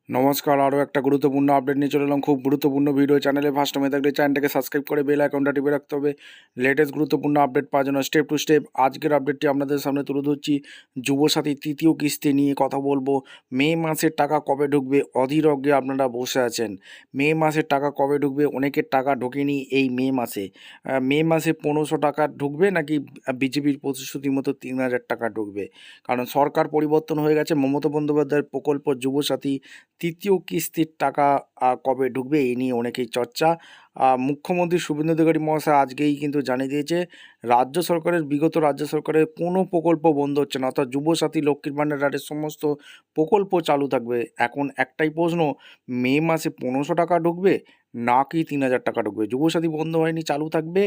নমস্কার, আরও একটা গুরুত্বপূর্ণ আপডেট নিয়ে চলে এলাম। খুব গুরুত্বপূর্ণ ভিডিও। চ্যানেলে ফার্স্ট টাইমে থাকলে চ্যানেলটাকে সাবস্ক্রাইব করে বেল আইকনটা টিপে রাখতে হবে লেটেস্ট গুরুত্বপূর্ণ আপডেট পাওয়ার জন্য। স্টেপ টু স্টেপ আজকের আপডেটটি আপনাদের সামনে তুলে ধরছি। যুবসাথীর তৃতীয় কিস্তি নিয়ে কথা বলবো। মে মাসের টাকা কবে ঢুকবে অধীর অজ্ঞে আপনারা বসে আছেন। মে মাসের টাকা কবে ঢুকবে? অনেকের টাকা ঢোকেনি এই মে মাসে। মে মাসে 1500 টাকা ঢুকবে নাকি বিজেপির প্রতিশ্রুতি মতো 3000 টাকা ঢুকবে? কারণ সরকার পরিবর্তন হয়ে গেছে। মমতা বন্দ্যোপাধ্যায়ের প্রকল্প যুবসাথী তৃতীয় কিস্তির টাকা কবে ঢুকবে এই নিয়ে অনেকেই চর্চা। মুখ্যমন্ত্রী শুভেন্দু অধিকারী মহাশয় আজকেই কিন্তু জানিয়ে দিয়েছে বিগত রাজ্য সরকারের কোনো প্রকল্প বন্ধ হচ্ছে না, অর্থাৎ যুবসাথী, লক্ষ্মীর ভাণ্ডারের সমস্ত প্রকল্প চালু থাকবে। এখন একটাই প্রশ্ন, মে মাসে 1500 টাকা ঢুকবে নাকি 3000 টাকা ঢুকবে? যুবসাথী বন্ধ হয়নি, চালু থাকবে।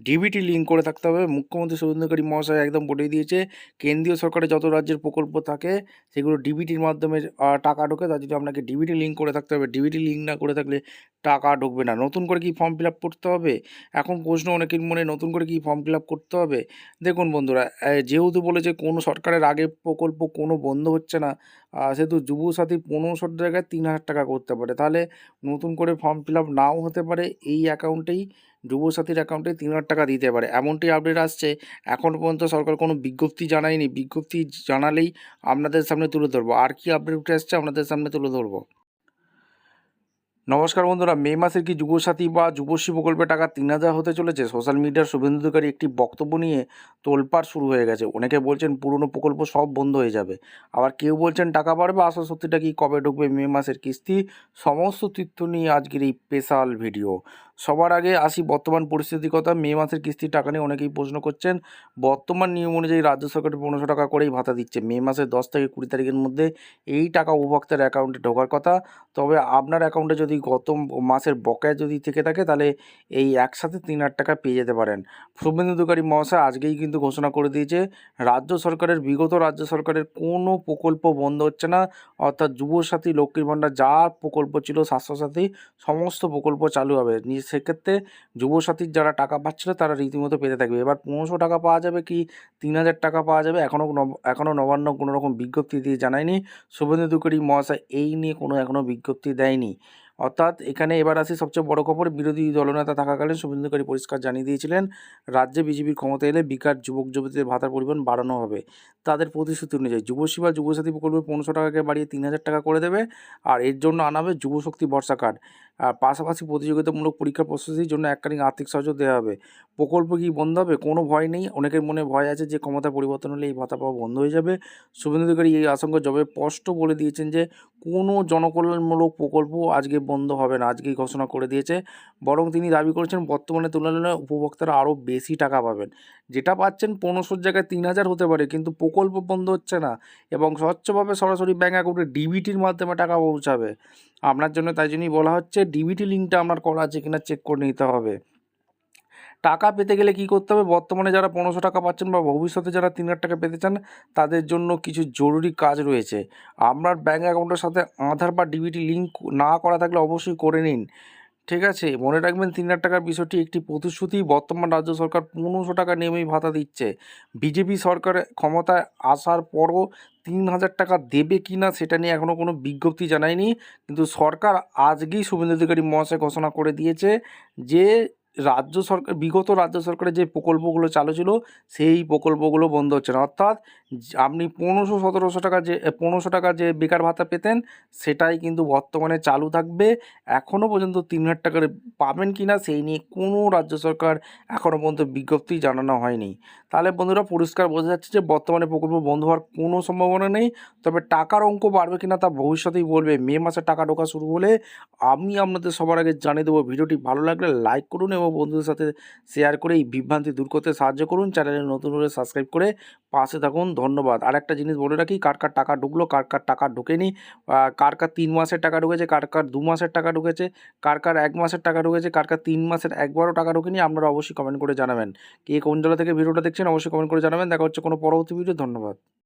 ডিবিটি লিঙ্ক করে থাকতে হবে। মুখ্যমন্ত্রী শুভেন্দু অধিকারী মহাশয় একদম বলে দিয়েছে, কেন্দ্রীয় সরকারের যত রাজ্যের প্রকল্প থাকে সেগুলো ডিবিটির মাধ্যমে টাকা ঢোকে। তার জন্য আপনাকে ডিবিটি লিঙ্ক করে থাকতে হবে। ডিবিটি লিঙ্ক না করে থাকলে টাকা ঢুকবে না। নতুন করে কি ফর্ম ফিল আপ করতে হবে? এখন প্রশ্ন অনেকের মনে, নতুন করে কি ফর্ম ফিল আপ করতে হবে? দেখুন বন্ধুরা, যেহেতু বলেছে কোনো সরকারের আগে প্রকল্প কোনো বন্ধ হচ্ছে না, সেহেতু যুবসাথী 1500 জায়গায় 3000 টাকা করতে পারে। তাহলে নতুন করে ফর্ম ফিল আপ নাও হতে পারে। এই অ্যাকাউন্টেই, যুবসাথীর অ্যাকাউন্টে 3000 টাকা দিতে পারে, এমনটি আপডেট আসছে। এখন পর্যন্ত সরকার কোনো বিজ্ঞপ্তি জানায়নি। বিজ্ঞপ্তি জানালেই আপনাদের সামনে তুলে ধরবো। আর কি আপডেট উঠে আসছে আপনাদের সামনে তুলে ধরবো। নমস্কার বন্ধুরা, মে মাসের কি যুবসাথী বা যুবশ্রী প্রকল্পের টাকা 3000 হতে চলেছে? সোশ্যাল মিডিয়ার শুভেন্দু অধিকারী একটি বক্তব্য নিয়ে তোলপাড় শুরু হয়ে গেছে। অনেকে বলছেন পুরনো প্রকল্প সব বন্ধ হয়ে যাবে, আবার কেউ বলছেন টাকা বাড়বে। আসল সত্যিটা কি, কবে ঢুকবে মে মাসের কিস্তি, সমস্ত তথ্য নিয়ে আজকের এই স্পেশাল ভিডিও। সবার আগে আসি বর্তমান পরিস্থিতির কথা। মে মাসের কিস্তির টাকা নিয়ে অনেকেই প্রশ্ন করছেন। বর্তমান নিয়ম অনুযায়ী রাজ্য সরকার 1500 টাকা করেই ভাতা দিচ্ছে। মে মাসের 10 থেকে 20 তারিখের মধ্যে এই টাকা উপভোক্তার অ্যাকাউন্টে ঢোকার কথা। তবে আপনার অ্যাকাউন্টে যদি গত মাসের বকেয়া যদি থেকে থাকে, তাহলে এই একসাথে 3000 টাকা পেয়ে যেতে পারেন। শুভেন্দু অধিকারী মহাশয় আজকেই কিন্তু ঘোষণা করে দিয়েছে, বিগত রাজ্য সরকারের কোনো প্রকল্প বন্ধ হচ্ছে না। অর্থাৎ যুবসাথী, লক্ষ্মীর ভাণ্ডার যা প্রকল্প ছিল, স্বাস্থ্যসাথী, সমস্ত প্রকল্প চালু হবে। সেক্ষেত্রে যুবসাথীর যারা টাকা পাচ্ছিল তারা রীতিমতো পেতে থাকবে। এবার 1500 টাকা পাওয়া যাবে কি 3000 টাকা পাওয়া যাবে, এখনও নবান্ন কোনো রকম বিজ্ঞপ্তি দিয়ে জানায়নি। শুভেন্দু অধিকারী মহাশয় এই নিয়ে এখনও বিজ্ঞপ্তি দেয়নি। অর্থাৎ এখানে এবার আসি সবচেয়ে বড় খবর। বিরোধী দলনেতা থাকাকালীন শুভেন্দু অধিকারী পরিষ্কার জানিয়ে দিয়েছিলেন, রাজ্যে বিজেপির ক্ষমতা এলে বেকার যুবক যুবতীদের ভাতার পরিমাণ বাড়ানো হবে। তাদের প্রতিশ্রুতি অনুযায়ী যুবশ্রী বা যুবসাথী প্রকল্পে 1500 টাকাকে বাড়িয়ে 3000 টাকা করে দেবে। আর এর জন্য আনা হবে যুবশক্তি বর্ষা কার্ড। পাশাপাশি প্রতিযোগিতামূলক পরীক্ষার প্রস্তুতির জন্য এককালীন আর্থিক সাহায্য দেওয়া হবে। প্রকল্প কি বন্ধ হবে? কোনো ভয় নেই। অনেকের মনে ভয় আছে যে ক্ষমতা পরিবর্তন হলে এই ভাতা পাওয়া বন্ধ হয়ে যাবে। শুভেন্দু অধিকারী এই আশঙ্কা জবাবে স্পষ্ট বলে দিয়েছেন যে কোনো জনকল্যাণমূলক প্রকল্প আজকে বন্ধ হবে না। আজকেই ঘোষণা করে দিয়েছে। বরং তিনি দাবি করেছেন বর্তমানে তুলনায় উপভোক্তারা আরও বেশি টাকা পাবেন। যেটা পাচ্ছেন 1500 জায়গায় 3000 হতে পারে, কিন্তু প্রকল্প বন্ধ হচ্ছে না এবং স্বচ্ছভাবে সরাসরি ব্যাঙ্ক অ্যাকাউন্টে ডিবিটির মাধ্যমে টাকা পৌঁছাবে আপনার জন্য। তাই জন্যই বলা হচ্ছে ডিবিটি লিঙ্কটা আপনার করা আছে কিনা চেক করে নিতে হবে। টাকা পেতে গেলে কী করতে হবে? বর্তমানে যারা 1500 টাকা পাচ্ছেন বা ভবিষ্যতে যারা 3000 টাকা পেতে চান, তাদের জন্য কিছু জরুরি কাজ রয়েছে। আপনার ব্যাঙ্ক অ্যাকাউন্টের সাথে আধার বা ডিবিটি লিঙ্ক না করা থাকলে অবশ্যই করে নিন। ঠিক আছে? মনে রাখবেন 3000 টাকার বিষয়টি একটি প্রতিশ্রুতি। বর্তমান রাজ্য সরকার 1500 টাকা নেমেই ভাতা দিচ্ছে। বিজেপি সরকার ক্ষমতায় আসার পরও 3000 টাকা দেবে কি না সেটা নিয়ে এখনও কোনো বিজ্ঞপ্তি জানায়নি। কিন্তু সরকার আজকেই শুভেন্দু অধিকারী মহাশয় ঘোষণা করে দিয়েছে যে বিগত রাজ্য সরকারের যে প্রকল্পগুলো চালু ছিল, সেই প্রকল্পগুলো বন্ধ হচ্ছে না। অর্থাৎ আপনি 1500-1700 টাকা যে 1500 টাকা যে বেকার ভাতা পেতেন, সেটাই কিন্তু বর্তমানে চালু থাকবে। এখনও পর্যন্ত 3000 টাকার পাবেন কি না সেই নিয়ে কোনো রাজ্য সরকার এখনও পর্যন্ত বিজ্ঞপ্তি জানানো হয়নি। তাহলে বন্ধুরা, পরিষ্কার বোঝা যাচ্ছে যে বর্তমানে প্রকল্প বন্ধ হওয়ার কোনো সম্ভাবনা নেই। তবে টাকার অঙ্ক বাড়বে কিনা তা ভবিষ্যতেই বলবে। মে মাসে টাকা ঢোকা শুরু হলে আমি আপনাদের সবার আগে জানিয়ে দেবো। ভিডিওটি ভালো লাগলে লাইক করুন এবং বন্ধুদের সাথে শেয়ার করে এই বিভ্রান্তি দূর করতে সাহায্য করুন। চ্যানেলে নতুন হলে সাবস্ক্রাইব করে পাশে থাকুন। ধন্যবাদ। আর একটা জিনিস বলে রাখি, কার কার টাকা ঢুকলো, কার কার টাকা ঢোকেনি, কার কার 3 মাসের টাকা ঢুকেছে, কার কার 2 মাসের টাকা ঢুকেছে, কার কার 1 মাসের টাকা ঢুকেছে, কার কার 3 মাসের একবারও টাকা ঢোকেনি, আপনারা অবশ্যই কমেন্ট করে জানাবেন। কে কোন জেলা থেকে ভিডিওটা দেখছেন অবশ্যই কমেন্ট করে জানাবেন। দেখা হচ্ছে কোনো পরবর্তী ভিডিও। ধন্যবাদ।